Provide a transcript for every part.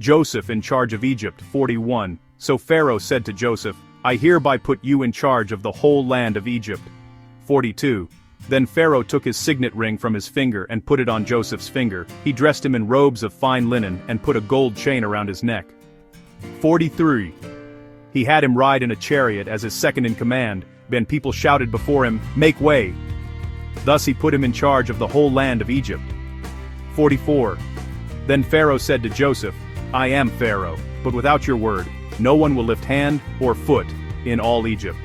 Joseph in charge of Egypt. 41. So Pharaoh said to Joseph, I hereby put you in charge of the whole land of Egypt. 42. Then Pharaoh took his signet ring from his finger and put it on Joseph's finger. He dressed him in robes of fine linen and put a gold chain around his neck. 43. He had him ride in a chariot as his second in command. Then people shouted before him, Make way! Thus he put him in charge of the whole land of Egypt. 44. Then Pharaoh said to Joseph, I am Pharaoh, but without your word, no one will lift hand or foot in all Egypt.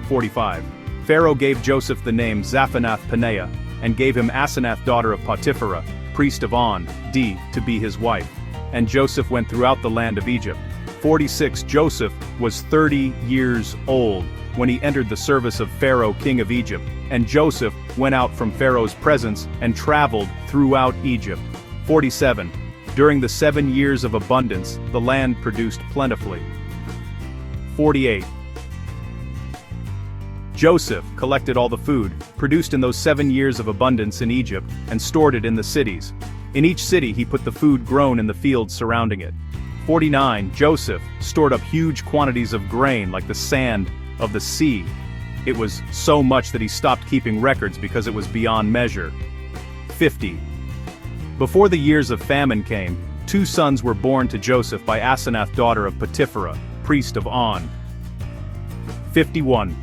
45. Pharaoh gave Joseph the name Zaphanath-Paneah, and gave him Asenath daughter of Potipharah, priest of On, to be his wife. And Joseph went throughout the land of Egypt. 46. Joseph was 30 years old when he entered the service of Pharaoh king of Egypt, and Joseph went out from Pharaoh's presence and traveled throughout Egypt. 47. During the 7 years of abundance, the land produced plentifully. 48. Joseph collected all the food produced in those 7 years of abundance in Egypt and stored it in the cities. In each city he put the food grown in the fields surrounding it. 49. Joseph stored up huge quantities of grain like the sand of the sea. It was so much that he stopped keeping records because it was beyond measure. 50. Before the years of famine came, 2 sons were born to Joseph by Asenath daughter of Potipharah, priest of On. 51.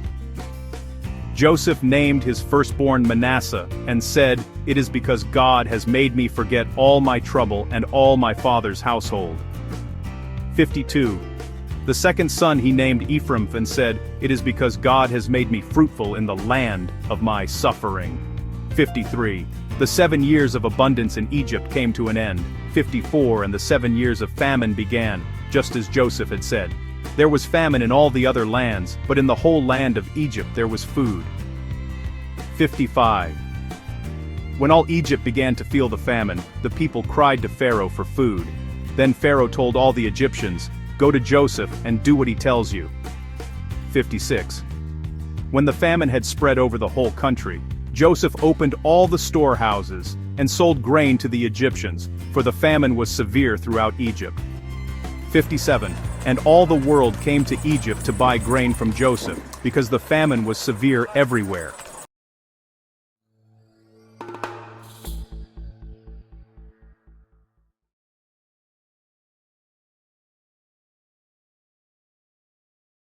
Joseph named his firstborn Manasseh, and said, It is because God has made me forget all my trouble and all my father's household. 52. The second son he named Ephraim, and said, It is because God has made me fruitful in the land of my suffering. 53. The 7 years of abundance in Egypt came to an end. 54. And the 7 years of famine began, just as Joseph had said. There was famine in all the other lands, but in the whole land of Egypt there was food. 55. When all Egypt began to feel the famine, the people cried to Pharaoh for food. Then Pharaoh told all the Egyptians, Go to Joseph and do what he tells you. 56. When the famine had spread over the whole country, Joseph opened all the storehouses and sold grain to the Egyptians, for the famine was severe throughout Egypt. 57. And all the world came to Egypt to buy grain from Joseph, because the famine was severe everywhere.